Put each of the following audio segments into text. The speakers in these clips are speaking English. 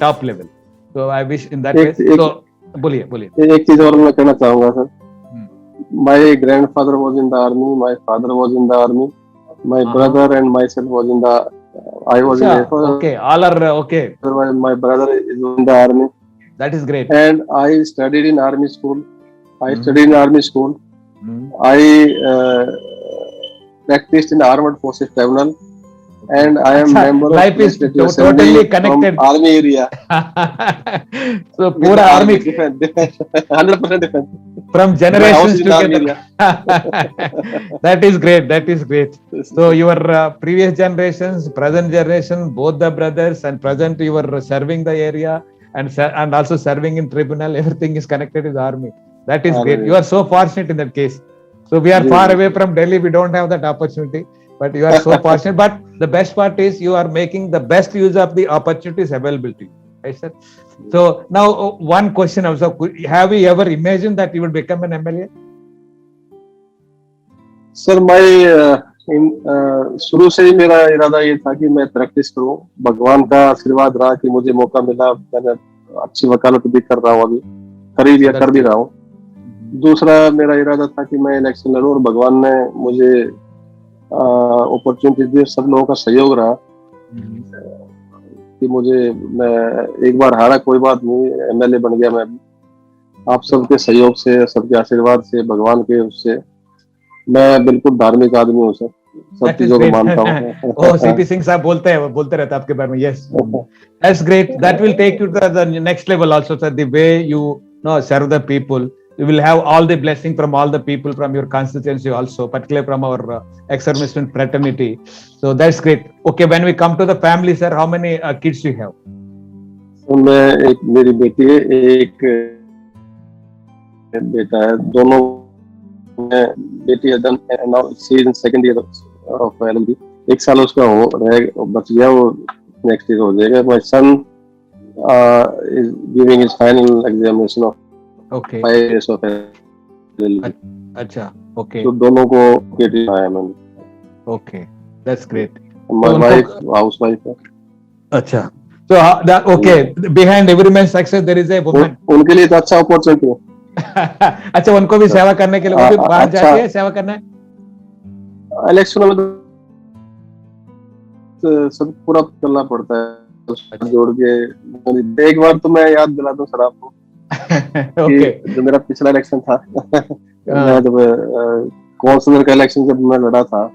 top level. So I wish in that एक way. एक So बोलिए. एक चीज और मैं कहना चाहूंगा sir. My grandfather was in the army. My father was in the army. My brother and myself was in the. I was in the Air Force. Okay, all are okay. My brother is in the army. That is great. And I studied in army school. Studied in army school. I practiced in Armed Forces Tribunal. And I am member of life is totally connected from army area. So pura army defense 100% defense from generations together. That is great. So your previous generations, present generation, both the brothers, and present you were serving the area and also serving in tribunal. Everything is connected with the army. That is great. You are so fortunate in that case. So we are far away from Delhi. We don't have that opportunity. But you are so fortunate. But the best part is you are making the best use of the opportunities available to you. Right, sir? So now one question also. Have you ever imagined that you would become an MLA? Sir, शुरू से ही मेरा इरादा ये था कि मैं practice करूं. भगवान का आशीर्वाद रहा कि मुझे मौका मिला. मैंने अच्छी वकालत भी कर रहा हूँ, अभी कर भी रहा हूँ. दूसरा मेरा इरादा था कि मैं इलेक्शन लड़ूं और भगवान ने मुझे अपॉर्चुनिटी दी. सब लोगों का सहयोग रहा कि मैं एक बार हारा कोई बात नहीं, एमएलए बन गया. मैं आप सबके सहयोग से, सबके आशीर्वाद से, भगवान के उससे मैं बिल्कुल धार्मिक आदमी हूँ सर. सब चीजों को मानता हूँ. ओ सीपी सिंह साहब बोलते रहते हैं आपके बारे में. Yes, that's great. That will take you to the next level also sir. The way you know serve the people, you will have all the blessing from all the people from your constituency also, particularly from our ex-servicemen fraternity. So that's great. Okay, when we come to the family, sir, how many kids do you have? So, एक मेरी बेटी है, एक बेटा है. दोनों बेटी है now she is in second year of LLB. एक साल उसका बच गया, वो next year हो जाएगा. My son is giving his final examination of Okay. 5 years of LLB. अच्छा, okay. तो दोनों को बेटी है मैंने. Okay, that's great. My wife housewife है. अच्छा. So okay, behind every man's success there is a woman. उनके लिए तो अच्छा अपॉर्चुनिटी है. अच्छा, उनको भी सेवा करने के लिए वो भी बाहर जाती है सेवा करना है. इलेक्शन में तो सब पूरा करना पड़ता है जोड़ के. एक बार तो मैं याद दिलाता हूँ सर आपको. Okay. जो मेरा पिछला इलेक्शन था, मैं जब काउंसिलर का इलेक्शन जब मैं लड़ा था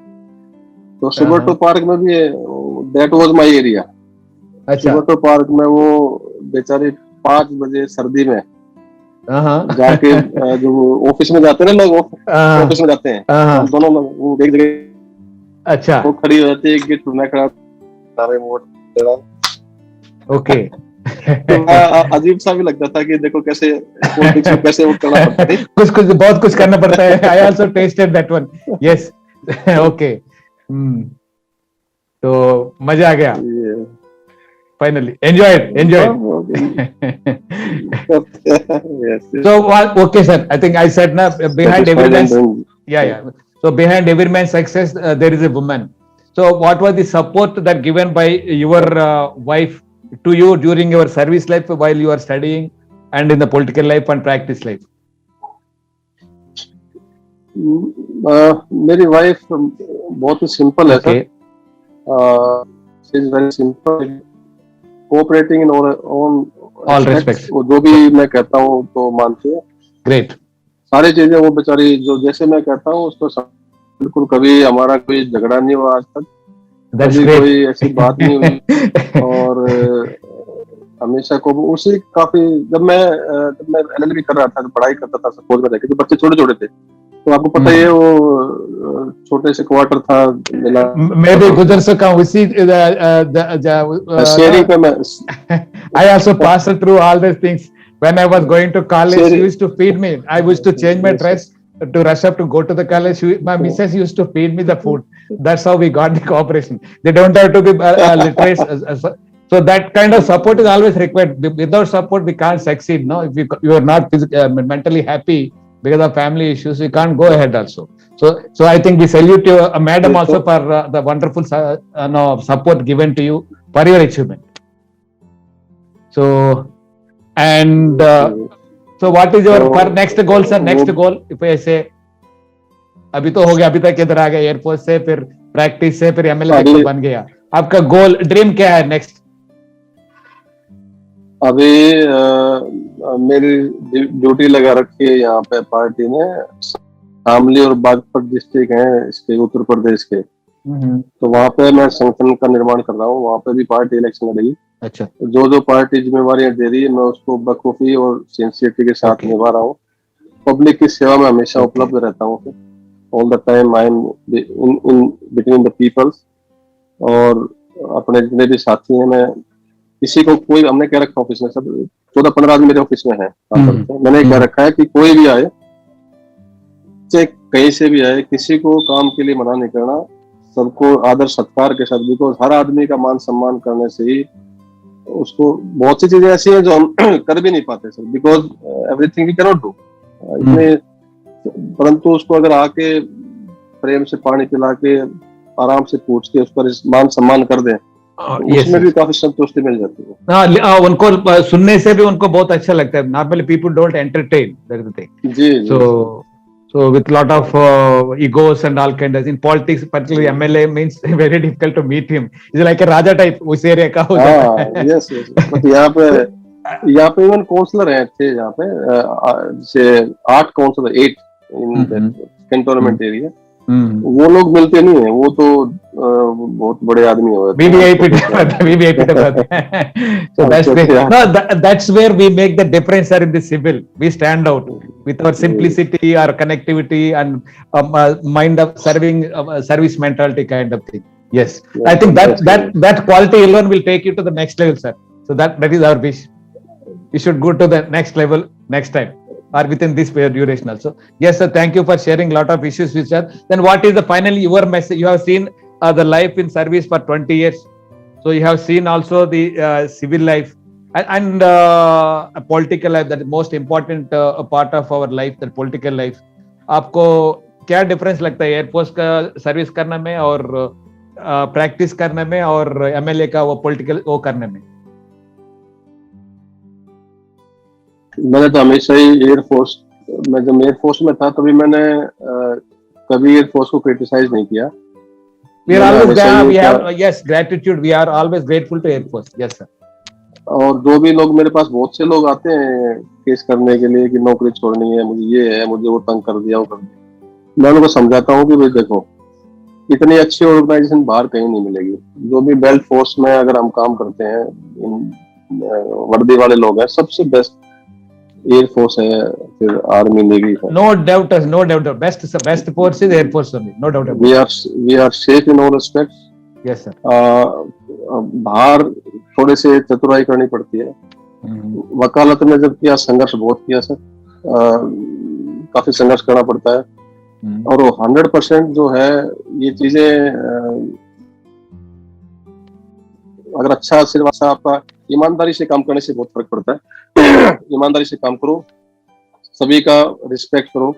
तो सुबर्टो पार्क में भी that was my area. Subroto park में वो बेचारे 5 बजे सर्दी में जाके जो ऑफिस में जाते हैं ना लोग, ऑफिस में जाते हैं दोनों लोग, वो एक जगह अच्छा वो खड़ी हो जाती है, एक गेट पर मैं खड़ा सारे वोट दे रहा. ओके. अजीब सा भी लगता था कि देखो कैसे पॉलिटिक्स में कैसे वोट करना पड़ता है. कुछ बहुत कुछ करना पड़ता है. I also tested that one. Yes. Okay. तो मजा आ गया. Finally, enjoyed. So okay sir, I think I said now behind every man's So behind every man's success there is a woman. So what was the support that given by your wife to you during your service life while you are studying and in the political life and practice life? मेरी wife बहुत ही simple है sir. She is very simple, cooperating in all respects. जो भी मैं कहता हूँ तो मानती है. ग्रेट. सारी चीजें वो बेचारी जो जैसे मैं कहता हूँ उसको बिल्कुल, कभी हमारा कोई झगड़ा नहीं हुआ आज तक, कभी कोई ऐसी बात नहीं हुई. और हमेशा को उसी काफी जब मैं एलएलबी कर रहा था, पढ़ाई करता था सपोज में रहकर, तो बच्चे छोटे छोटे थे तो आपको पता ही है वो छोटे से क्वार्टर था मिला. मैं भी गुजर सका उसी शेयरिंग पे. मैं I also passed through all these things. When I was going to college, she used to feed me. I used to change my dress to rush up to go to the college. My missus used to feed me the food. That's how we got the cooperation. They don't have to be literate. So that kind of support is always required. Without support, we can't succeed. No, if you are not mentally happy because of family issues, we can't go ahead also. So I think we salute you, madam, also for the wonderful support given to you for your achievement. So and so what is your next goal, sir? Next goal, if I say, अभी तो हो गया, अभी तक इधर आ गया air force से, फिर प्रैक्टिस से, फिर एमएलए तो बन गया, आपका गोल ड्रीम क्या है नेक्स्ट? अभी मेरी ड्यूटी लगा रखी है यहाँ पे पार्टी ने, शामली और बागपत डिस्ट्रिक्ट है इसके उत्तर प्रदेश के, तो वहाँ पे मैं संगठन का निर्माण कर रहा हूँ, वहाँ पे भी पार्टी इलेक्शन लड़ेगी। अच्छा, जो पार्टी जिम्मेवारियां दे रही है मैं उसको बखूबी और सिंसियरिटी के साथ निभा रहा हूँ। पब्लिक की सेवा में हमेशा उपलब्ध रहता हूँ, all the time I am in between the peoples. और अपने जितने भी साथी हैं, मैं किसी को कोई, हमने क्या रखा ऑफिस में, सब 14-15 आदमी मेरे ऑफिस में है, मैंने क्या रखा है कि कोई भी आए, चाहे कहीं से भी आए, किसी को काम के लिए मना नहीं करना, सबको आदर सत्कार के साथ, बिकॉज हर आदमी का मान सम्मान करने से ही उसको, बहुत सी चीजें ऐसी हैं जो हम कर भी नहीं पाते sir, because everything we cannot do, परंतु उसको अगर आके प्रेम से पानी पिला के आराम से पूछ के उस पर मान सम्मान कर दें, उसमें भी काफी संतुष्टि मिल जाती है। उनको सुनने से भी उनको बहुत अच्छा लगता है। Normally people don't entertain, that is the thing. जी, so with lot of egos and all kind of, in politics particularly MLA means very difficult to meet him. He's like a raja type उस area का हो जाता है। yes but यहाँ पे even counsellor हैं थे, यहाँ पे जैसे 8 काउंसलर, 8 इन कैंटोनमेंट एरिया, वो लोग मिलते नहीं है, वो तो बहुत बड़े आदमी हो जाते हैं। So that's where we make the difference, sir, in the civil. We stand out with our simplicity, our connectivity, and mind of serving, service mentality kind of thing. Yes, I think that quality alone will take you to the next level, sir. So that is our wish. We should go to the next level next time, or within this duration also. Yes, sir. Thank you for sharing a lot of issues with us. Then what is the finally your message? You have seen the life in service for 20 years. So you have seen also the civil life and a political life, that is most important part of our life, the political life. आपको क्या difference लगता है air force का service करने में और practice करने में और एमएलए का वो पॉलिटिकल वो करने में? मैंने तो हमेशा ही एयरफोर्स, मैं जब एयरफोर्स में था तभी मैंने कभी एयरफोर्स को क्रिटिसाइज नहीं किया। We are always yes, gratitude. We are always grateful to Air Force. Yes, sir. और जो भी लोग, मेरे पास बहुत से लोग आते हैं केस करने के लिए कि नौकरी छोड़नी है, मुझे ये है, मुझे वो तंग कर दिया, वो कर दिया, मैं उनको समझाता हूँ कि भाई देखो, इतनी अच्छी ऑर्गेनाइजेशन बाहर कहीं नहीं मिलेगी। जो भी बेल्ट फोर्स में अगर हम काम करते हैं, वर्दी वाले लोग हैं, सबसे बेस्ट एयर फोर्स है, फिर आर्मी, नेवी है। No doubt, no doubt. Best force is Air Force only. No doubt about it. We are safe in all respects. Yes, sir. बाहर थोड़े से चतुराई करनी पड़ती है। वकालत में जब किया, संघर्ष बहुत किया सर, काफी संघर्ष करना पड़ता है, और 100% जो है ये चीजें, अगर अच्छा आशीर्वाद आपका, ईमानदारी से काम करने से बहुत फर्क पड़ता है। ईमानदारी से काम करो, सभी का रिस्पेक्ट करो,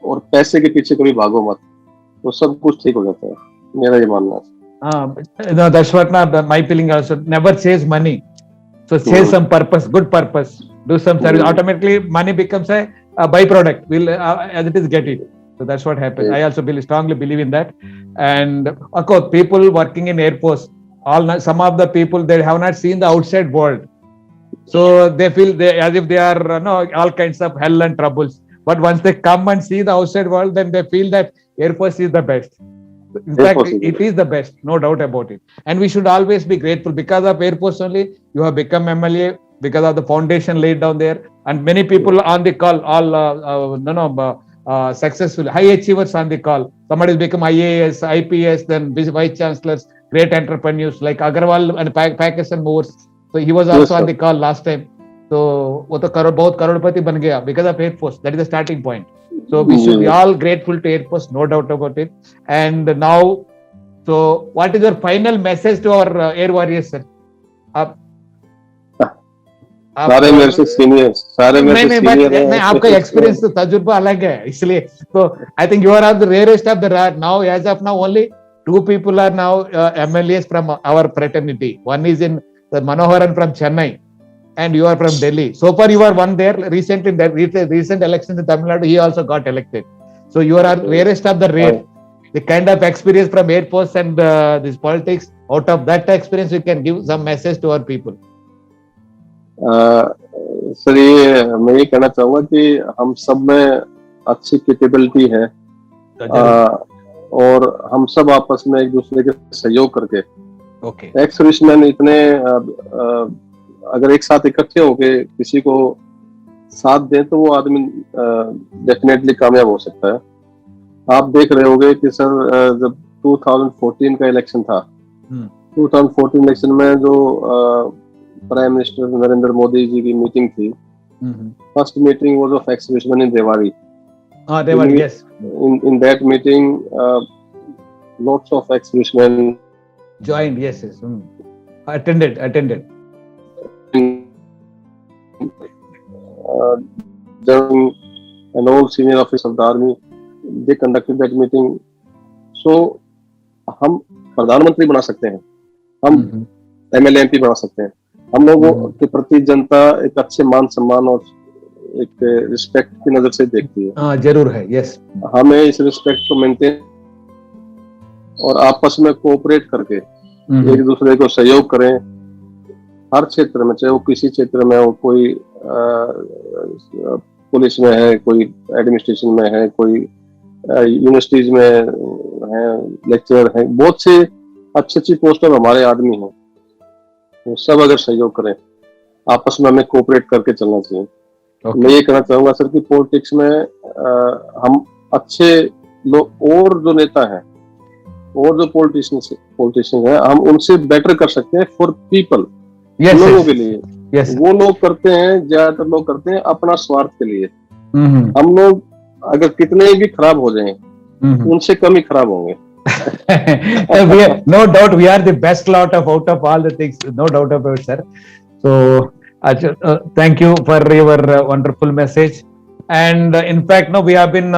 और पैसे के पीछे कभी भागो मत, तो सब कुछ ठीक हो जाता है, मेरा ये मानना है। No, that's what my feeling also. Never chase money. So chase some purpose, good purpose. Do some service. Automatically, money becomes a byproduct. We'll as it is get it. So that's what happens. I also strongly believe in that. And of course, people working in Air Force, some of the people, they have not seen the outside world, so they feel as if they are all kinds of hell and troubles. But once they come and see the outside world, then they feel that Air Force is the best. In fact, it is the best, no doubt about it. And we should always be grateful. Because of Air Force only, you have become MLA, because of the foundation laid down there. And many people on the call, all successful, high achievers on the call. Somebody has become IAS, IPS, then vice chancellors, great entrepreneurs like Agarwal and Pakistan Moores. So he was also on the call last time. So वो तो बहुत करोड़पति बन गया because of Air Force. That is the starting point. So we should be all grateful to Air Force, no doubt about it. And now, so what is your final message to our Air Warriors, sir? सारे मेरे से senior नहीं, आपका experience तो तजुर्बा अलग है, इसलिए तो I think you are the rarest of the rare. Now, as of now, only 2 people are now MLAs from our fraternity. One is in Manoharan from Chennai, and you are from Delhi. So far, you are one there. Recently, in the recent elections in Tamil Nadu, he also got elected. So you are rarest of the rare. The kind of experience from Air Force and this politics, out of that experience, you can give some message to our people. Sir, ये मैं ये कहना चाहूंगा कि हम सब में अच्छी कैपेबिलिटी है, और हम सब आपस में एक दूसरे के सहयोग करके एक्स सर्विसमैन इतने अगर एक साथ इकट्ठे होके किसी को साथ दें तो वो आदमी डेफिनेटली कामयाब हो सकता है। आप देख रहे होंगे कि सर जब 2014 का इलेक्शन था, 2014 इलेक्शन में जो प्राइम मिनिस्टर नरेंद्र मोदी जी की मीटिंग थी, first meeting was of ex serviceman in Rewari. Rewari, yes. In that meeting, lots of ex-servicemen joined. Yes. Attended. And all senior officers of the army, they conducted that meeting. So, हम प्रधानमंत्री बना सकते हैं, हम MLA MP बना सकते हैं। हम लोगों के प्रति जनता एक अच्छे मान सम्मान और एक रिस्पेक्ट की नजर से देखती है। जरूर है, यस। हमें इस रिस्पेक्ट को मेंटेन और आपस में कोऑपरेट करके एक दूसरे को सहयोग करें, हर क्षेत्र में, चाहे वो किसी क्षेत्र में हो, कोई पुलिस में है, कोई एडमिनिस्ट्रेशन में है, कोई यूनिवर्सिटीज में है, लेक्चरर है, बहुत से अच्छी पोस्ट पर हमारे आदमी हैं। वो सब अगर सहयोग करें, आपस में हमें कोऑपरेट करके चलना चाहिए। मैं ये कहना चाहूंगा सर कि पॉलिटिक्स में हम अच्छे लोग और जो नेता हैं और जो पॉलिटिशियन हैं, हम उनसे बेटर कर सकते हैं फॉर पीपल, लोगों के लिए। वो लोग करते हैं, ज्यादातर लोग करते हैं अपना स्वार्थ के लिए। हम लोग अगर कितने भी खराब हो जाएं, उनसे कम ही खराब होंगे। No doubt we are the best out of all the things, no doubt about it, sir. So thank you for your wonderful message. And in fact, no, we have been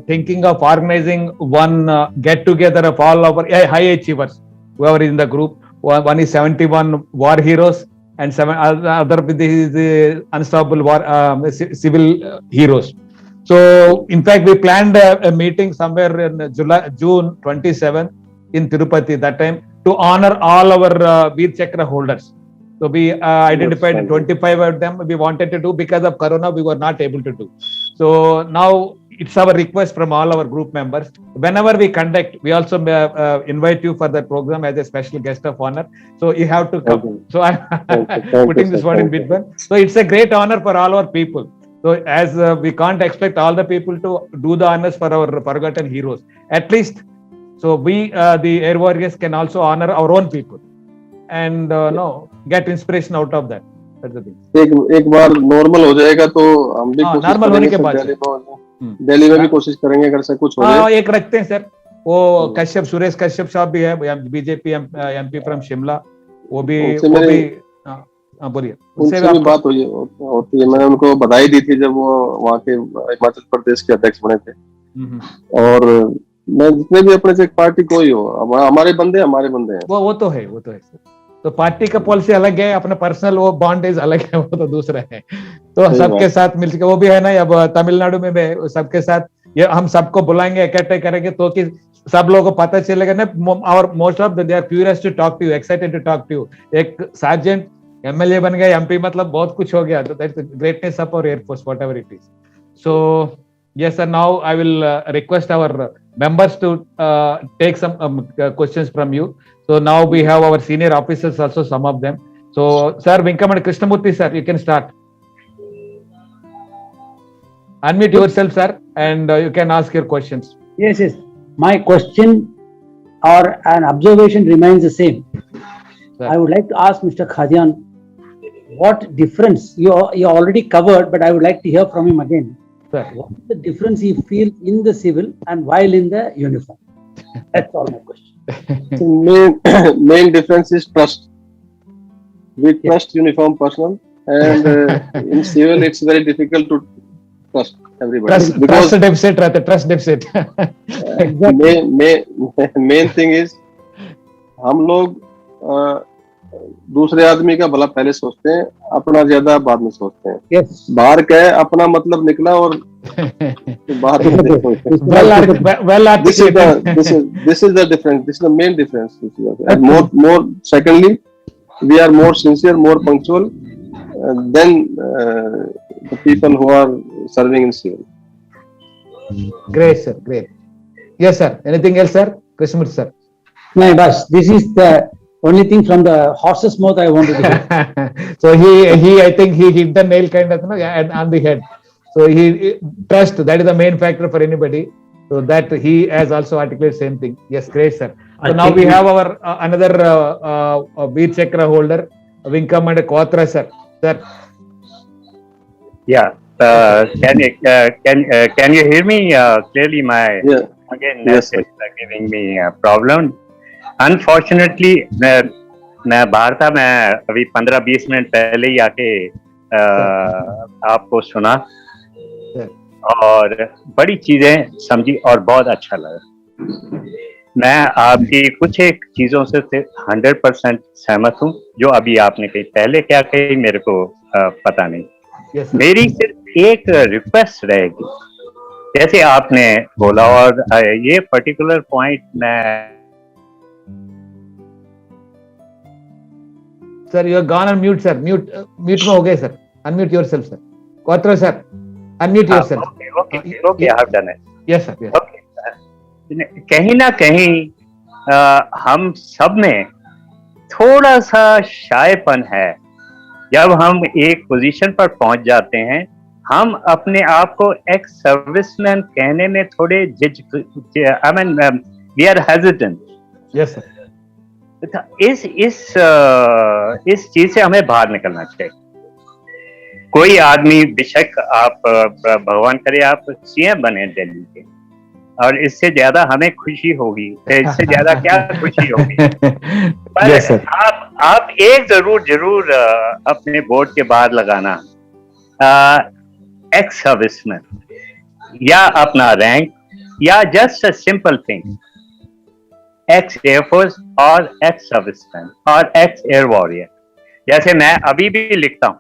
thinking of organizing one get together of all our high achievers who are in the group. One is 71 war heroes, and other is the unstoppable war civil heroes. So in fact, we planned a meeting somewhere in June 27 in Tirupati that time to honor all our Veer Chakra holders. So we identified 25 of them we wanted to do. Because of Corona, we were not able to do. So now it's our request from all our group members. Whenever we conduct, we also invite you for that program as a special guest of honor. So you have to come. Okay. So I'm putting this one in between. So it's a great honor for all our people. So as we can't expect all the people to do the honors for our forgotten heroes, at least so we the Air Warriors can also honor our own people and get inspiration out of that. That's the thing. एक बार normal हो जाएगा तो हम भी normal होने के बाद दिल्ली में भी कोशिश करेंगे अगर से कुछ हो जाए। एक रखते हैं सर, वो कश्यप, सुरेश कश्यप साहब भी है, बीजेपी MP फ्रॉम शिमला, वो भी बोलिए। उनसे भी बात होती है। मैंने उनको बधाई दी थी जब वो वहाँ के हिमाचल प्रदेश के अध्यक्ष बने थे। और मैं जितने भी अपने से पार्टी कोई हो, हमारे बंदे हैं। वो तो है सर। तो पार्टी का पॉलिसी अलग है, अपना पर्सनल वो बॉन्डेज अलग है, वो तो दूसरा है। तो सबके साथ मिलकर वो भी है ना, अब तमिलनाडु में भी सबके साथ ये हम सबको बुलाएंगे, इकट्ठे करेंगे तो कि सब लोगों को पता चलेगा ना। और most of they are curious to talk to you, excited to talk to you. एक सार्जेंट MLA बन गया, MP, मतलब बहुत कुछ हो गया। तो that's the greatness of our air force, whatever it is. So yes sir, now I will request our members to take some questions from you. So now we have our senior officers also, some of them. So sir, Venkaman Krishnamurthy sir, you can start. Unmute yourself sir, and you can ask your questions. Yes, my question or an observation remains the same. Sir. I would like to ask Mr. Khadian, what difference you already covered, but I would like to hear from him again. Sir. What is the difference he feels in the civil and while in the uniform? That's all my question. Main difference is trust. We trust uniform personnel, and in civil it's very difficult to trust everybody. Trust deficit, rather trust deficit. Main thing is हम लोग दूसरे आदमी का भला पहले सोचते हैं, अपना ज्यादा बाद में सोचते हैं। Yes. बाहर का है, अपना मतलब निकला और बाहर का देखो। This is the difference. This is the main difference. And more. Secondly, we are more sincere, more punctual than the people who are serving in civil. Great, sir. Great. Yes, sir. Anything else, sir? Krishnamurthy, sir. No, bas. This is the only thing from the horse's mouth I wanted to hear. So I think he hit the nail kind of, and on the head. So he trust, that is the main factor for anybody. So that he has also articulated same thing. Yes, great, sir. So now we have our another Veer Chakra holder, Wing Commander Kotra, sir. Sir. Yeah. Can you hear me clearly? Again, Yes, it's giving me a problem. Unfortunately, मैं बाहर था, मैं अभी 15-20 minute पहले ही आके आपको सुना और बड़ी चीजें समझी और बहुत अच्छा लगा। मैं आपकी कुछ एक चीजों से 100% सहमत हूँ जो अभी आपने कही। पहले क्या कही मेरे को पता नहीं। Yes, मेरी सिर्फ एक रिक्वेस्ट रहेगी, जैसे आपने बोला, और ये पर्टिकुलर पॉइंट मैं Sir, you are gone on mute, sir. Mute में हो गए, sir. Unmute yourself, sir. Kotra, sir. Unmute yourself. Okay, I have done it. Yes, sir. Yes. Okay. कहीं ना कहीं हम सब में थोड़ा सा शायपन है। जब हम एक पोजीशन पर पहुंच जाते हैं, हम अपने आप को एक्स सर्विसमैन कहने में थोड़े we are hesitant. Yes, sir. इस चीज से हमें बाहर निकलना चाहिए। कोई आदमी, बेशक आप भगवान करे आप सीएम बने दिल्ली के, और इससे ज्यादा हमें खुशी होगी, इससे ज्यादा क्या खुशी होगी। पर Yes, sir. आप एक जरूर अपने बोर्ड के बाहर लगाना, एक्स सर्विसमैन या अपना रैंक, या just a simple thing x air force और एक्स सर्विसमैन और एक्स एयर वॉरियर। जैसे मैं अभी भी लिखता हूँ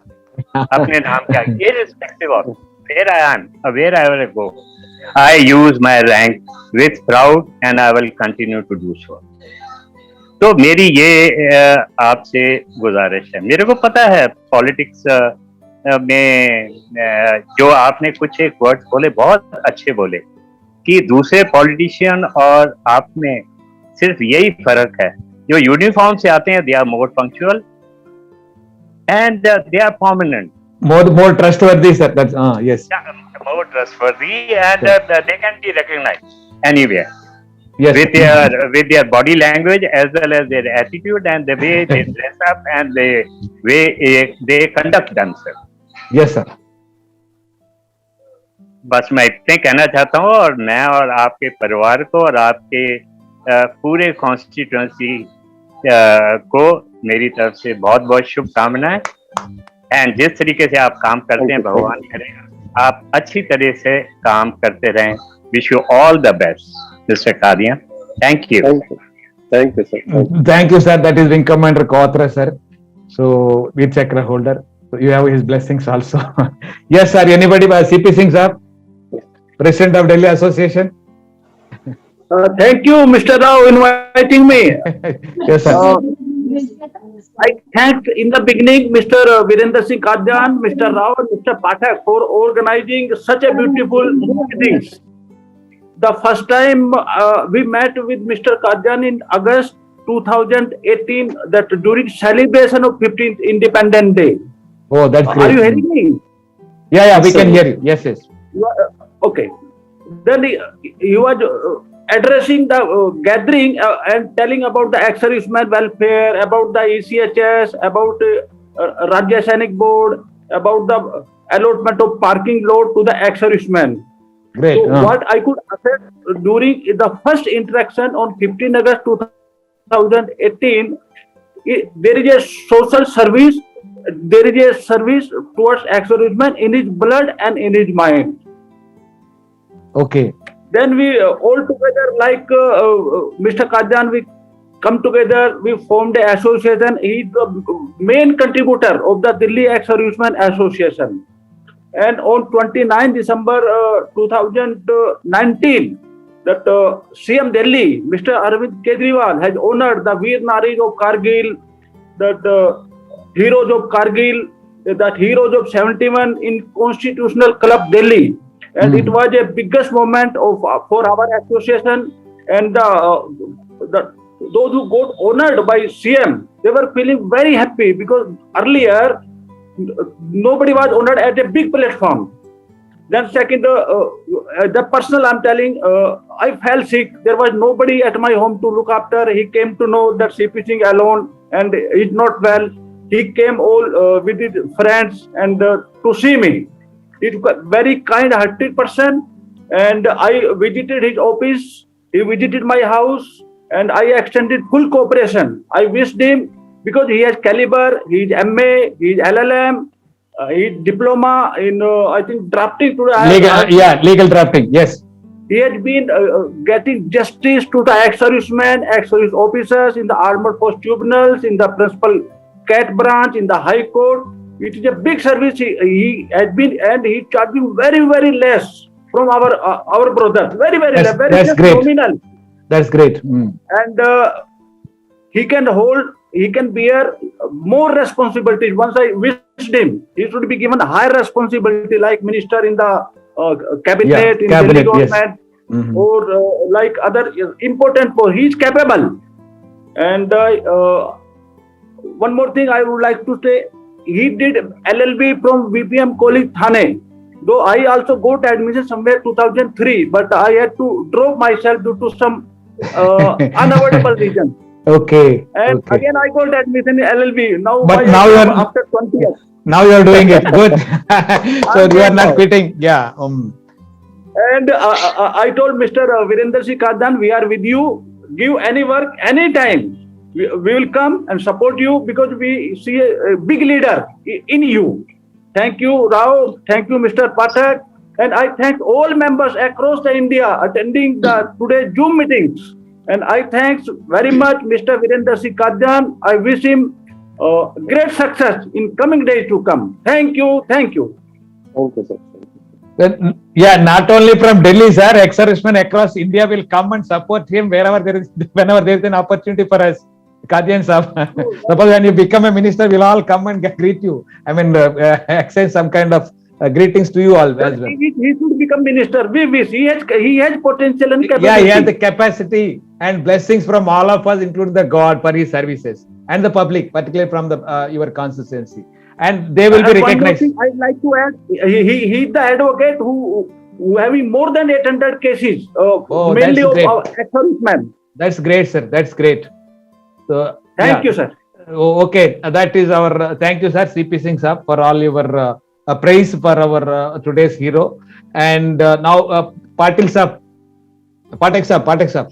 अपने नाम का, irrespective of where I am or wherever I go, I use my rank with proud and I will continue to do so. तो मेरी ये आपसे गुजारिश है। मेरे को पता है पॉलिटिक्स में जो आपने कुछ एक वर्ड बोले, बहुत अच्छे बोले, कि दूसरे पॉलिटिशियन और आप में सिर्फ यही फर्क है, जो यूनिफॉर्म से आते हैं they are more punctual and they are permanent, more trustworthy, sir. That's yes. more trustworthy, and they can be recognized anywhere. Yes. With their body language as well as their attitude and the way they dress up and the way they conduct themselves. Yes, sir. बस मैं इतने कहना चाहता हूँ, और मैं और आपके परिवार को और आपके पूरे कॉन्स्टिट्यूएंसी को मेरी तरफ से बहुत बहुत शुभकामनाएं। एंड जिस तरीके से आप काम करते हैं, भगवान करेगा आप अच्छी तरह से काम करते रहें। Wish you all the best, mister Qadian. Thank you. Thank you, sir. Thank you, sir. That is Wing Commander Kotra, sir. So, Veer Chakra holder. So you have his blessings also. Yes, sir. Anybody? CP Singh, sir, President of Delhi Association. Thank you, Mr. Rao, inviting me. Yes, sir. I thank in the beginning Mr. Virendra Singh Kadyan, Mr. Rao, and Mr. Pathak for organizing such a beautiful meetings. The first time we met with Mr. Kadyan in August 2018, that during celebration of 15th Independence Day. Oh, that's great. Are you hearing me? Yeah, we can hear you. Yes, yes. Okay. Then you was addressing the gathering and telling about the ex-serviceman welfare, about the ECHS, about Rajya Sainik Board, about the allotment of parking lot to the ex-servicemen. Great. So what I could assess during the first interaction on 15 August 2018, there is a social service, there is a service towards ex-serviceman in his blood and in his mind. Okay. Then we all together, like Mr. Kadyan, we come together, we formed an association. He is the main contributor of the Delhi Ex-Servicemen Association. And on 29 December 2019, that CM Delhi, Mr. Arvind Kejriwal, has honored the Veer Naris of Kargil, that heroes of Kargil, that heroes of 71 in Constitutional Club Delhi. And it was a biggest moment for our association. And those who got honored by CM, they were feeling very happy because earlier nobody was honored at a big platform. Then second, the personal I'm telling, I fell sick. There was nobody at my home to look after. He came to know that CP Singh alone and he's not well. He came all with his friends and to see me. He's a very kind-hearted person, and I visited his office. He visited my house, and I extended full cooperation. I wished him, because he has caliber, he is MA, he is LLM, he is diploma in I think drafting to the legal drafting. Yes, he has been getting justice to the ex-servicemen, ex-service officers in the armed force tribunals, in the principal CAT branch, in the High Court. It is a big service he has been, and he is charging very, very less from our brothers. Very, very less. Very that's great. Nominal. That's great. And he can bear more responsibilities. Once I wished him, he should be given higher responsibility, like minister in the cabinet, in Delhi government, or like other important posts. He is capable. And one more thing I would like to say, he did LLB from VPM College, Thane. Though I also got admission somewhere 2003, but I had to drop myself due to some unavoidable reason. Okay. And again, I got admission in LLB. Now, but now you are after 20 years. Now you are doing it. Good. So you are not quitting. Yeah. And I told Mr. Virender Singh Kadyan, we are with you. Give any work, anytime. We will come and support you because we see a big leader in you. Thank you, Rao. Thank you, Mr. Pathak. And I thank all members across the India attending the today's Zoom meetings. And I thanks very much Mr. Virender Singh Kadyan. I wish him great success in coming days to come. Thank you. Thank you. Okay, sir. Yeah, not only from Delhi, sir. Ex-servicemen across India will come and support him whenever there is an opportunity for us. Kadyan sir, suppose when you become a minister, we'll all come and greet you. I mean, exchange some kind of greetings to you all as well. He should become minister. We wish he has potential and capacity. Yeah, he has the capacity and blessings from all of us, including the God, for his services and the public, particularly from the your constituency. And they will be recognized. One more thing I'd like to add, he is the advocate who having more than 800 cases, mainly of our ex-servicemen. That's great, sir. That's great. So, thank you, sir. Okay, that is our thank you, sir, CP Singh sir, for all your praise for our today's hero. And now Patel sir, Pathak sir.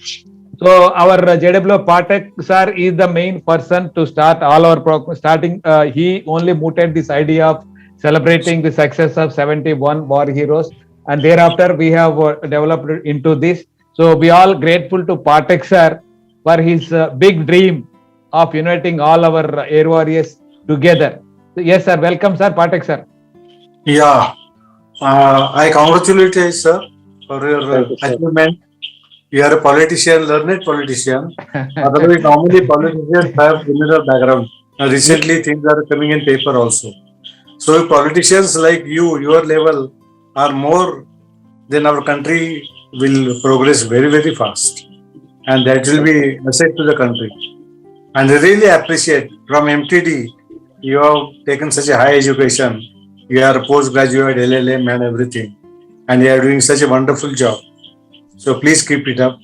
So our JW Pathak sir is the main person to start all our starting. He only mooted this idea of celebrating the success of 71 war heroes, and thereafter we have developed into this. So we all grateful to Pathak sir for his big dream of uniting all our air warriors together. So, yes, sir. Welcome, sir. Pathak sir. Yeah, I congratulate you, sir, for your achievement. You are a politician, learned politician. Otherwise, normally politicians have criminal background. Recently, things are coming in paper also. So, politicians like you, your level, are more than our country will progress very, very fast. And that will be asset to the country. And I really appreciate from MTD, you have taken such a high education. You are a postgraduate, LLM and everything. And you are doing such a wonderful job. So please keep it up.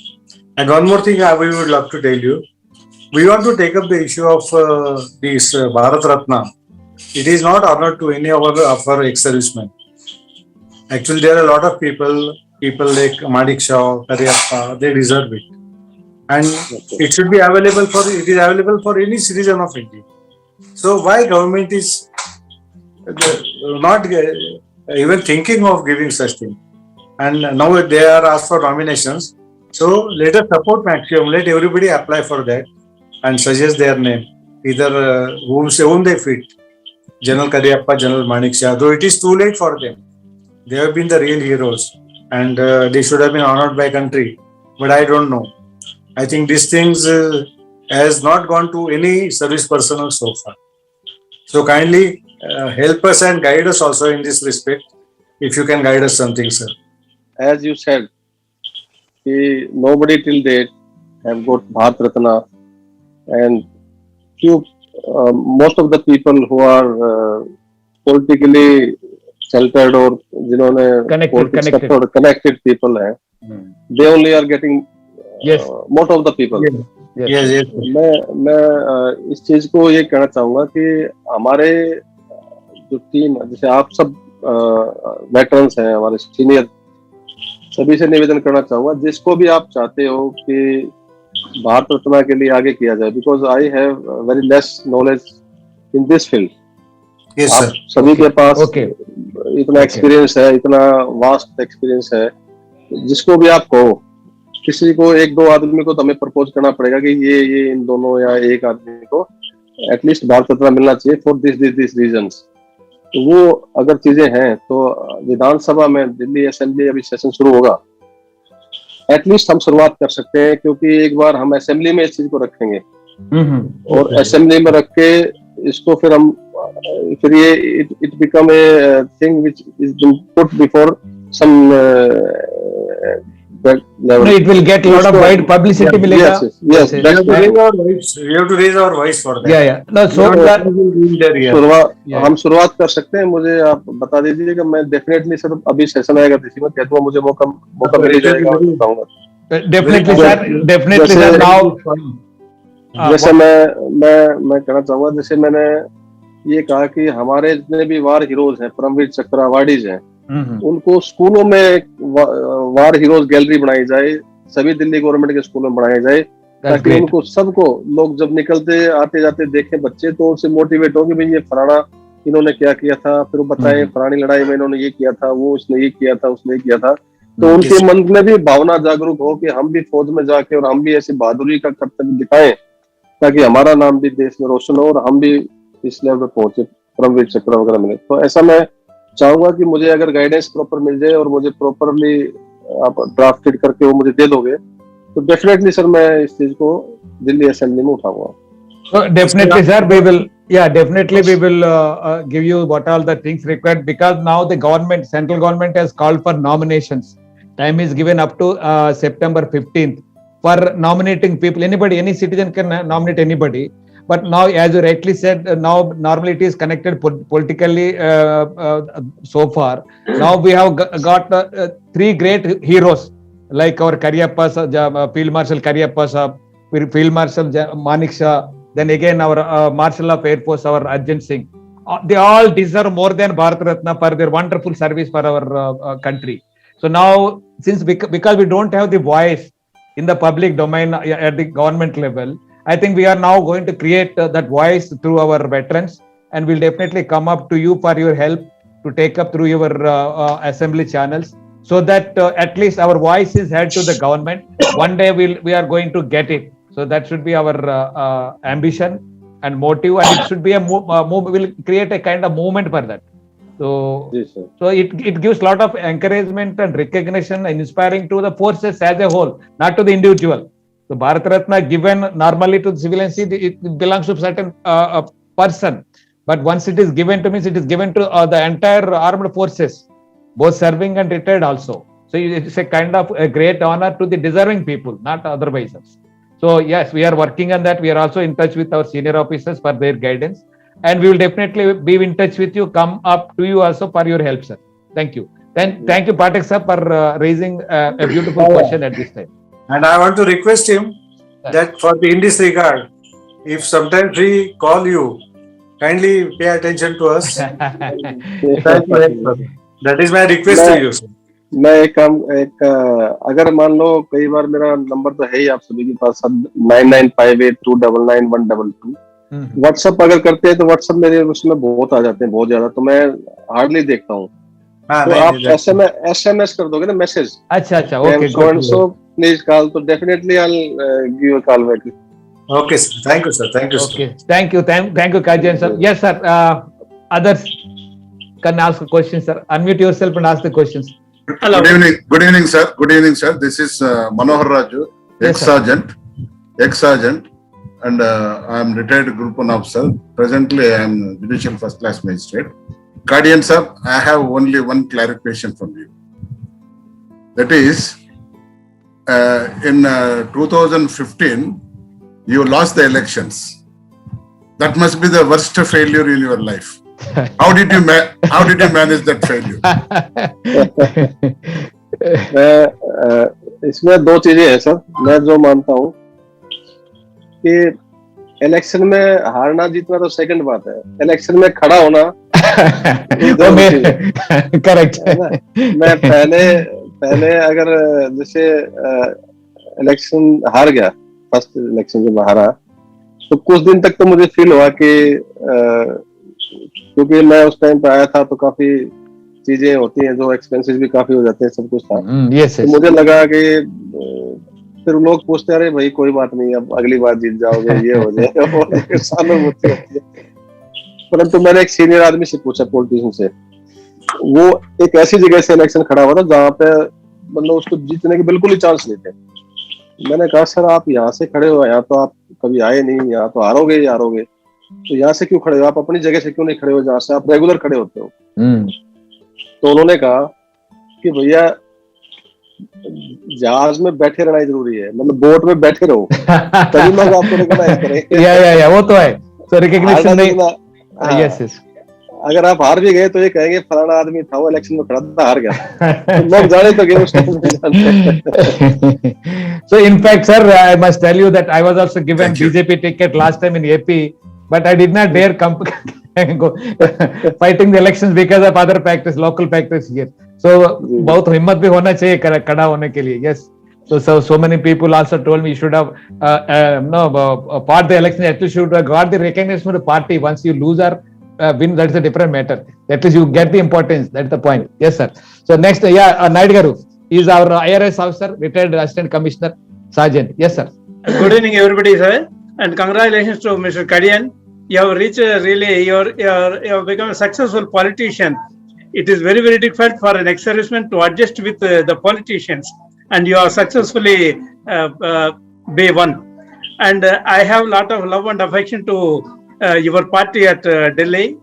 And one more thing we would love to tell you. We want to take up the issue of this Bharat Ratna. It is not honored to any of our ex-servicemen. Actually, there are a lot of people like Manik Shah, Karyappa, they deserve it. And it should be available it is available for any citizen of India. So why government is not even thinking of giving such thing? And now they are asked for nominations. So let us support maximum. Let everybody apply for that. and suggest their name, either whom they fit, General Cariappa, General Manik Shah. Though it is too late for them, they have been the real heroes, and they should have been honored by country. But I don't know. I think these things has not gone to any service personnel so far. So kindly help us and guide us also in this respect, if you can guide us something, sir. As you said, nobody till date have got Bharat Ratna, and most of the people who are politically sheltered or connected people हैं, they only are getting Yes. most of the people. Yes. मैं इस चीज को ये कहना चाहूंगा कि हमारे जो टीम, जैसे आप सब वेटरन्स हैं, हमारे सीनियर, सभी से निवेदन करना चाहूंगा, जिसको भी आप चाहते हो कि भारत रत्न के लिए आगे किया जाए, because I have very less knowledge in this field. Yes, आप sir. सभी के पास इतना एक्सपीरियंस है, इतना वास्ट एक्सपीरियंस है, जिसको भी आप कहो, किसी को एक दो आदमी को तो हमें प्रपोज करना पड़ेगा कि ये इन दोनों या एक आदमी को एटलीस्ट भारत रत्न मिलना चाहिए फॉर दिस रीजंस. वो अगर चीजें हैं तो विधानसभा में, दिल्ली असेंबली अभी सेशन शुरू होगा, एटलीस्ट हम शुरुआत कर सकते हैं, क्योंकि एक बार हम असेंबली में इस चीज को रखेंगे और असेंबली में रख के इसको फिर ये it become a thing which is been put before some it will get a lot of wide publicity. Yes. We have to raise our voice for that. Yeah. No, so हम शुरुआत कर सकते हैं. मुझे आप बता दीजिएगा, मैं डेफिनेटली सर, अभी सेशन आएगा किसी में, कहता हूँ मुझे मौका मिल जाएगा, बताऊंगा. Definitely sir. Now जैसे मैं कहना चाहूंगा, जैसे मैंने ये कहा कि हमारे जितने भी वार हीरोज हैं, परमवीर चक्र अवार्डीज हैं, उनको स्कूलों में वार हीरोज गैलरी बनाई जाए, सभी दिल्ली गवर्नमेंट के स्कूलों में बनाई जाए, ताकि उनको सबको लोग जब निकलते आते जाते देखें बच्चे, तो उनसे मोटिवेट हो कि भाई ये फलाना इन्होंने क्या किया था, फिर वो बताएं फलानी लड़ाई में इन्होंने ये किया था, वो उसने ये किया था, उसने ये किया था. तो उनके मन में भी भावना जागरूक हो कि हम भी फौज में जाके और हम भी ऐसी बहादुरी का कर्तव्य दिखाएं, ताकि हमारा नाम भी देश में रोशन हो और हम भी इस लेवल पे पहुंचे, परमवीर चक्र वगैरह मिले. तो ऐसा मैं चाहूंगा कि मुझे अगर गाइडेंस प्रॉपर मिल जाए और मुझे प्रॉपरली आप ड्राफ्टेड करके वो मुझे दे दोगे, तो डेफिनेटली सर मैं इस चीज को दिल्ली असेंबली में उठाऊंगा. So definitely sir, we will give you what all the things required, because now the central government has called for nominations. Time is given up to September 15th for nominating people. Any citizen can nominate anybody. But now, as you rightly said, now normally it is connected politically so far. Now we have got three great heroes like our Cariappa, Field Marshal Cariappa, Field Marshal Manik Shah, then again our Marshal of Air Force, our Arjun Singh. They all deserve more than Bharat Ratna for their wonderful service for our country. So now, because we don't have the voice in the public domain at the government level, I think we are now going to create that voice through our veterans, and we'll definitely come up to you for your help to take up through your assembly channels, so that at least our voice is heard to the government. One day we are going to get it. So that should be our ambition and motive, and it should be we'll create a kind of movement for that. So, yes, sir. So it gives a lot of encouragement and recognition and inspiring to the forces as a whole, not to the individual. So Bharat Ratna given normally to the civilians, it belongs to a certain person. But once it is given to me, it is given to the entire armed forces, both serving and retired also. So it's a kind of a great honor to the deserving people, not otherwise. So yes, we are working on that. We are also in touch with our senior officers for their guidance. And we will definitely be in touch with you, come up to you also for your help, sir. Thank you. Thank you, Pathak sir, for raising a beautiful question at this time. And I want to request him that in this regard, if sometimes we call you, kindly pay attention to us. That is my request to you, sir. मैं अगर मान लो कई बार मेरा number तो है ही आप सभी के पास, 9958299122. व्हाट्सएप अगर करते हैं तो व्हाट्सएप मेरे उसमें बहुत आ जाते हैं, बहुत ज्यादा, तो मैं हार्डली देखता हूँ. तो आप SMS कर दोगे ना, मैसेज. अच्छा, ओके. So please call, तो definitely I'll give a call back. Okay, sir. Thank you, sir. Thank you, sir. Okay, thank you, Kajian sir. Yes, sir. Others can ask questions, sir. Unmute yourself and ask the questions. Good evening, sir. Good evening, sir. This is Manohar Raju, Yes, sir. ex-sergeant, and I am retired Group 1 officer. Presently, I am judicial first class magistrate. Guardian sir, I have only one clarification from you. That is, in 2015, you lost the elections. That must be the worst failure in your life. How did you manage that failure? इसमें दो चीजें हैं sir. मैं जो मानता हूँ कि election में हारना जीतना तो सेकंड बात है, इलेक्शन में खड़ा होना करेक्ट. मैं पहले अगर जैसे इलेक्शन हार गया, फर्स्ट इलेक्शन जब हारा, तो कुछ दिन तक तो मुझे फील हुआ कि क्योंकि मैं उस टाइम पे आया था तो काफी चीजें होती हैं, जो एक्सपेंसेस भी काफी हो जाते हैं, सब कुछ था. Yes, तो yes. मुझे लगा कि फिर लोग पूछते अरे भाई कोई बात नहीं, अब अगली बार जीत जाओगे, ये हो जाएगा, सहानुभूति होती है. परंतु मैंने एक सीनियर आदमी से पूछा, पॉलिटिशियन से, वो एक ऐसी जगह से इलेक्शन खड़ा हुआ था जहाँ पे मतलब उसको जीतने के बिल्कुल ही चांस नहीं थे. मैंने कहा सर आप यहाँ से खड़े हो, यहाँ तो आप कभी आए नहीं, यहाँ तो हारोगे ही हारोगे, तो यहाँ से क्यों खड़े हो, आप अपनी जगह से क्यों नहीं खड़े हो जहाँ से आप रेगुलर खड़े होते हो. तो उन्होंने कहा कि भैया जहाज में बैठे रहना जरूरी है, मतलब बोट में बैठे रहो तभी लोग आपको रिकॉग्नाइज करेंगे. या वो तो है. So recognition नहीं. Yes, yes. अगर आप हार भी गए तो ये कहेंगे फलाना आदमी था, वो इलेक्शन में खड़ा था, हार गया. तो लोग जाने तो गए उसको. So in fact, sir, I must tell you that I was also given BJP ticket last time in AP, but I did not dare come go fighting the elections because of other factors, local factors here. So बहुत हिम्मत भी होना चाहिए खड़ा होने के लिए. Yes. So many people also told me you should have fought the election. At least you should have got the recognition of the party. Once you lose or win, that's a different matter. At least you get the importance. That's the point. Yes, sir. So next, Naidu Garu is our IRS officer, retired assistant commissioner, sergeant. Yes, sir. Good evening, everybody, sir, and congratulations to Mr. Kadian. You have reached really, you have become a successful politician. It is very, very difficult for an ex-serviceman to adjust with the politicians, and you are successfully be one. And I have a lot of love and affection to your party at Delhi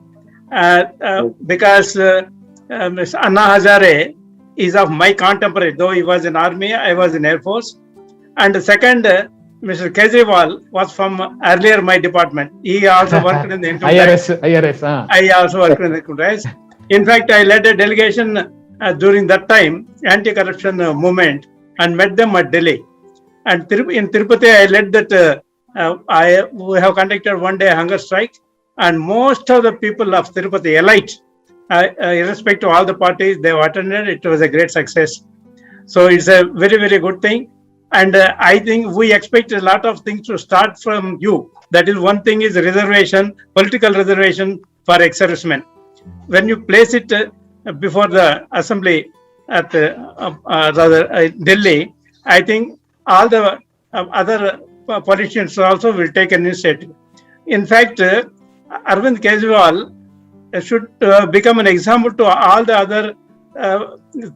because Ms. Anna Hazare is of my contemporary, though he was in army, I was in Air Force. And the second, Mr. Kejriwal was from earlier my department. He also worked in the income tax. IRS. I also worked in the income tax. In fact, I led a delegation during that time, anti-corruption movement, and met them at Delhi. And in Tirupati, I led that. We have conducted one-day hunger strike, and most of the people of Tirupati, elite, irrespective of all the parties, they have attended. It was a great success. So it's a very, very good thing. And I think we expect a lot of things to start from you. That is, one thing is reservation, political reservation for ex-servicemen. When you place it before the assembly at Delhi, I think all the other politicians also will take an initiative. In fact, Arvind Kejriwal should become an example to all the other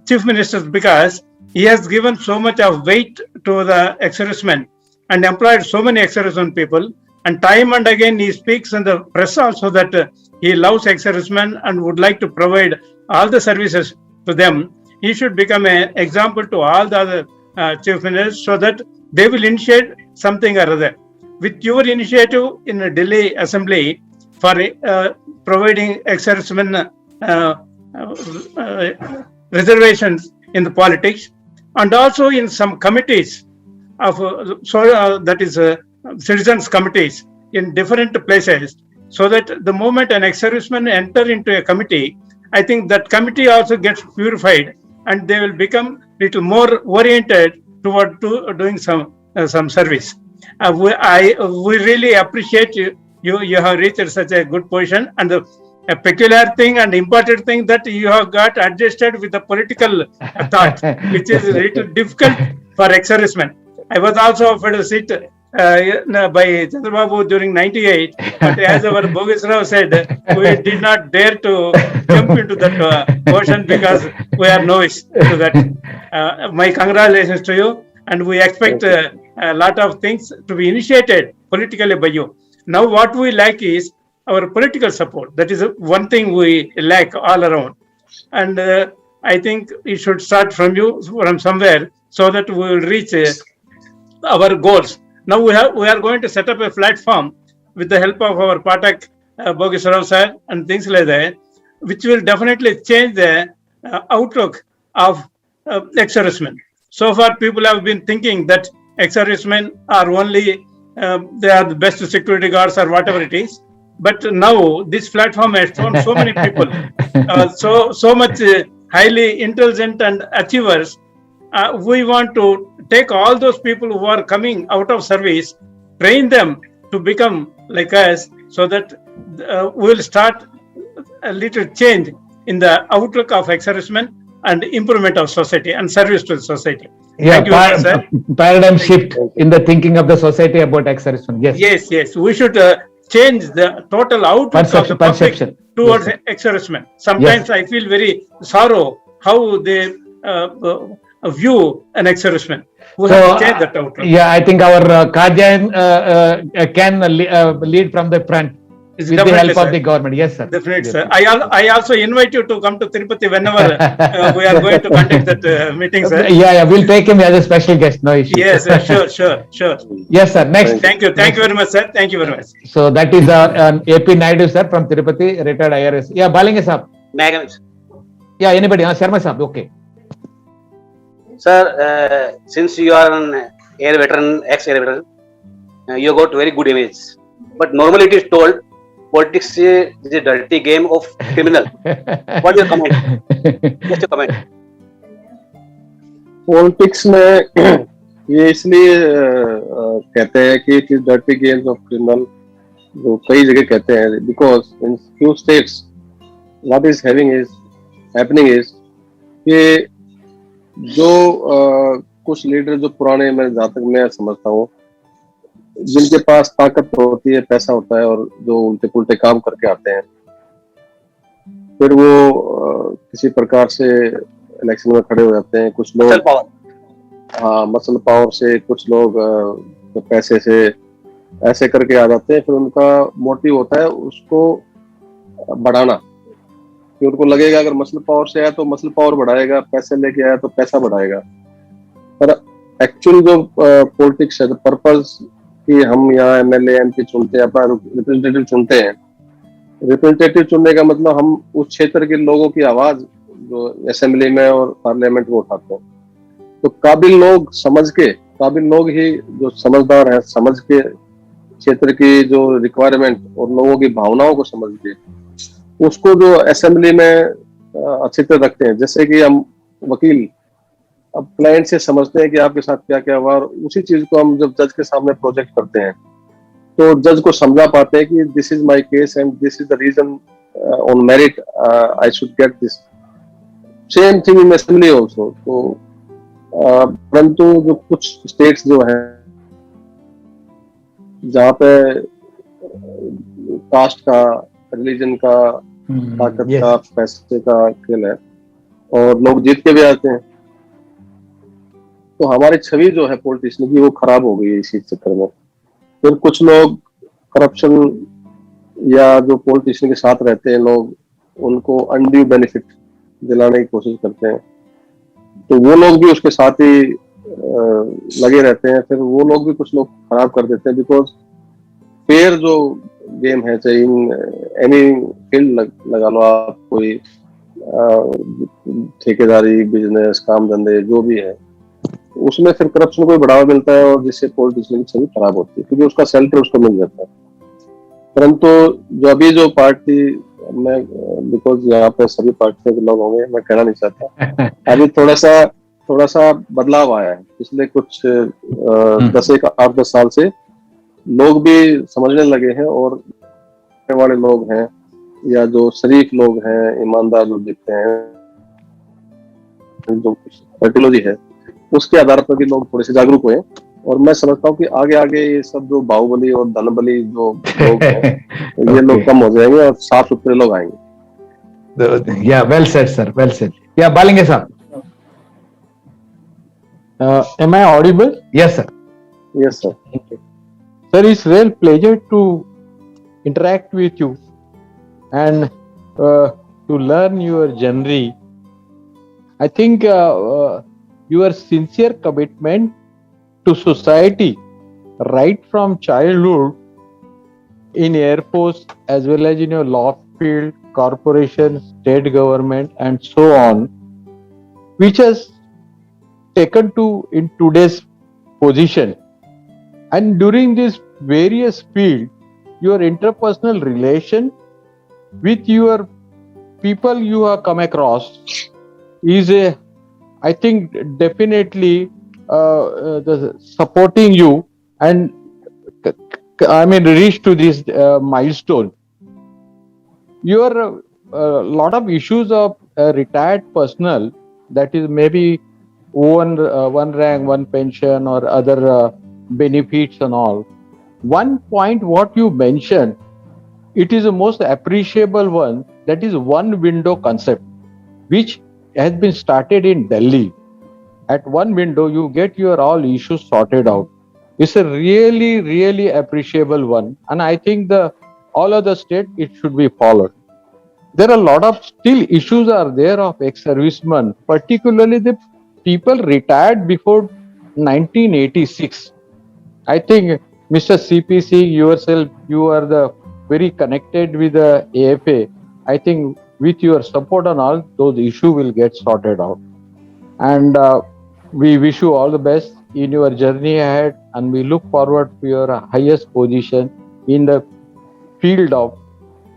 chief ministers, because he has given so much of weight to the ex-servicemen and employed so many ex-servicemen people. And time and again he speaks in the press also that he loves ex-servicemen and would like to provide all the services to them. He should become an example to all the other chief ministers so that they will initiate something or other. With your initiative in the Delhi Assembly for providing ex-servicemen reservations in the politics, and also in some committees of that is citizens committees in different places, so that the moment an ex-serviceman enter into a committee, I think that committee also gets purified and they will become little more oriented toward doing some service. We really appreciate you have reached such a good position, and a peculiar thing and important thing that you have got adjusted with the political thought, which is a little difficult for ex-servicemen. I was also offered a seat by Chandrababu during 98, but as our Bogesrao said, we did not dare to jump into that ocean because we are novice to that. My congratulations to you, and we expect a lot of things to be initiated politically by you. Now, what we lack is our political support. That is one thing we lack all around, and I think it should start from you, from somewhere, so that we will reach our goals. Now we are going to set up a platform with the help of our Patak Bogesrao sir and things like that, which will definitely change the outlook of ex-servicemen. So far, people have been thinking that ex-servicemen are only they are the best security guards or whatever it is. But now this platform has shown so many people, so much highly intelligent and achievers. We want to take all those people who are coming out of service, train them to become like us, so that we will start a little change in the outlook of ex-servicemen and improvement of society and service to the society. Yeah, Thank you very much, sir. paradigm shift in the thinking of the society about ex-servicemen. Yes. Yes. We should change the total outlook of the public Perception. towards ex-servicemen. Sometimes I feel very sorrow how they view an ex-serviceman. We have to change that outlook. Yeah, I think our Kajan can lead from the front It's with the definitely, help of sir. the government. Yes, sir. Definitely, sir. I also invite you to come to Tirupati whenever we are going to conduct that meeting, sir. Yeah, we'll take him as a special guest. No issue. Yes, sure. Yes, sir. Next. Thank you very much, sir. Thank you very much. So that is AP Naidu, sir, from Tirupati, retired IRS. Yeah, Balinga, sir. Yeah, anybody? Sharma, sir. Okay. Sir, since you are an air veteran, ex-air veteran, you got very good image. But normally it is told, politics is a dirty game of criminal. What is your comment? Just a comment. Politics में ये इसलिए कहते हैं कि it is dirty games of criminal, जो कई जगह कहते हैं, because in few states what is happening is कि जो कुछ लीडर जो पुराने, मैं जहाँ तक मैं समझता हूँ, जिनके पास ताकत होती है, पैसा होता है, और जो उल्टे पुल्टे काम करके आते हैं, फिर वो किसी प्रकार से इलेक्शन में खड़े हो जाते हैं। कुछ लोग मसल पावर से, कुछ लोग पैसे से, ऐसे करके आ जाते हैं। फिर उनका मोटिव होता है उसको बढ़ाना, कि उनको लगेगा अगर मसल पावर से आया तो मसल पावर बढ़ाएगा, पैसे लेके आया तो पैसा बढ़ाएगा। पर एक्चुअल जो पॉलिटिक्स है, पर्पस कि हम यहाँ एमएलए एमपी चुनते हैं, अपना रिप्रेजेंटेटिव चुनते हैं। रिप्रेजेंटेटिव चुनने का मतलब हम उस क्षेत्र के लोगों की आवाज जो असेंबली में और पार्लियामेंट में उठाते हैं। तो काबिल लोग समझ के, काबिल लोग ही जो समझदार है, समझ के क्षेत्र की जो रिक्वायरमेंट और लोगों की भावनाओं को समझ के उसको जो असेंबली में अच्छी तरह रखते हैं। जैसे कि हम वकील अब क्लाइंट से समझते हैं कि आपके साथ क्या क्या हुआ, और उसी चीज को हम जब जज के सामने प्रोजेक्ट करते हैं तो जज को समझा पाते हैं कि this is my case and this is the reason on merit I should get this. Same thing in assembly also. तो परंतु जो कुछ स्टेट्स जो हैं जहाँ पे कास्ट का, रिलीजन का, ताकत का, पैसे का खेल है और लोग जीत के भी आते हैं, तो हमारी छवि जो है पॉलिटिशियन की वो खराब हो गई है इसी चक्कर में। फिर कुछ लोग करप्शन या जो पॉलिटिशियन के साथ रहते हैं लोग, उनको अनड्यू बेनिफिट दिलाने की कोशिश करते हैं, तो वो लोग भी उसके साथ ही लगे रहते हैं। फिर वो लोग भी कुछ लोग खराब कर देते हैं, बिकॉज फेयर जो गेम है, चाहे इन एनी फील्ड लगा लो आप, कोई ठेकेदारी, बिजनेस, काम धंधे जो भी है, उसमें फिर करप्शन को बढ़ावा मिलता है और जिससे पॉलिटिशियन की छवि खराब होती है, क्योंकि उसका सेल्टर उसको मिल जाता है। परंतु जो अभी जो पार्टी, मैं बिकॉज यहाँ पे सभी पार्टियों के लोग होंगे, मैं कहना नहीं चाहता, अभी थोड़ा सा बदलाव आया है पिछले कुछ 8-10 साल से। लोग भी समझने लगे हैं, और वाले लोग हैं या जो शरीफ लोग हैं, ईमानदार लोग दिखते हैं, जो साइकोलॉजी है उसके आधार पर भी लोग थोड़े से जागरूक हुए। और मैं समझता हूँ कि आगे आगे ये सब जो बाहुबली और धनबली जो लोग हैं ये लोग कम हो जाएंगे और साफ सुथरे लोग आएंगे. Yeah, well said, sir. Well said. Yeah, Balinge sir. Am I audible? Yes, sir. Yes, sir. Sir, it's real pleasure to interact with you and to learn your journey. I think your sincere commitment to society right from childhood in Air Force as well as in your law field, corporation, state government and so on, which has taken to in today's position. And during this various field, your interpersonal relation with your people you have come across is a, I think definitely the supporting you and I mean reach to this milestone. Your lot of issues of retired personnel, that is maybe one rank, one pension or other benefits and all. One point what you mentioned, it is the most appreciable one, that is one window concept, which has been started in Delhi. At one window, you get your all issues sorted out. It's a really, really appreciable one. And I think all other state, it should be followed. There are a lot of still issues are there of ex-servicemen, particularly the people retired before 1986. I think Mr. CPC, yourself, you are the very connected with the AFA. I think with your support and all, those issues will get sorted out. And we wish you all the best in your journey ahead, and we look forward to your highest position in the field of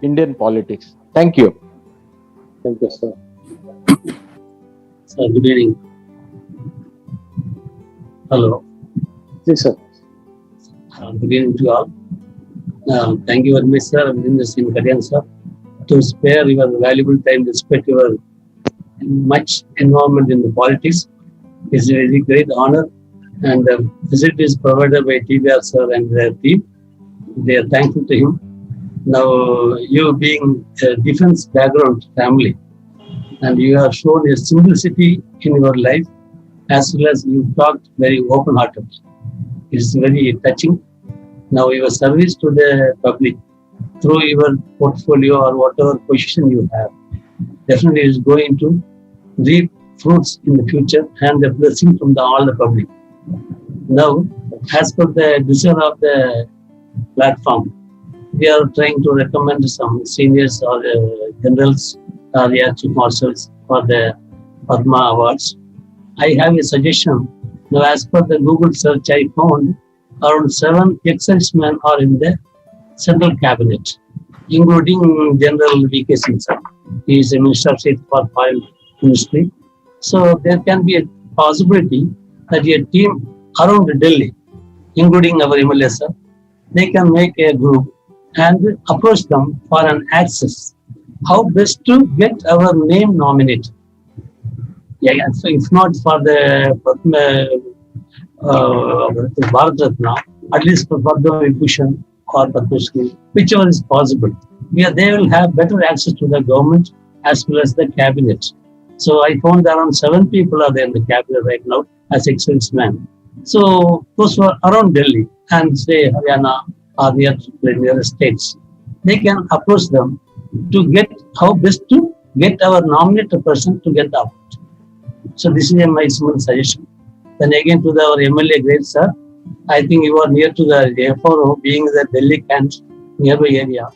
Indian politics. Thank you. Thank you, sir. Sir, good evening. Hello. Yes, sir. Good evening to you all. Thank you very much, sir, Virendra Singh Kadian, sir, to spare your valuable time, despite your much involvement in the politics. It's a very great honor, and the visit is provided by TBR sir and their team. They are thankful to him. Now, you being a defense background family, and you have shown a simplicity in your life, as well as you talked very open-hearted. It's very touching. Now, your service to the public through your portfolio or whatever position you have definitely is going to reap fruits in the future and the blessing from all the public. Now, as per the desire of the platform, we are trying to recommend some seniors or generals or the chief marshals for the Padma Awards. I have a suggestion. Now, as per the Google search, I found around 7 ex-servicemen are in the central cabinet, including General V.K. Singh. He is a Minister of State for Foreign Ministry. So there can be a possibility that a team around Delhi, including our MLA sir, they can make a group and approach them for an access. How best to get our name nominated? Yeah, so if not for the Bharat Ratna, at least for Padma Vibhushan or Padma Shri, whichever is possible. They will have better access to the government as well as the cabinet. So I found around 7 people are there in the cabinet right now as ex-servicemen. So those who are around Delhi and say Haryana or the near states, they can approach them to get how best to get our nominated person to get out. So this is my small suggestion. Then again to our MLA great sir, I think you are near to the airport, being the Delhi camp nearby area.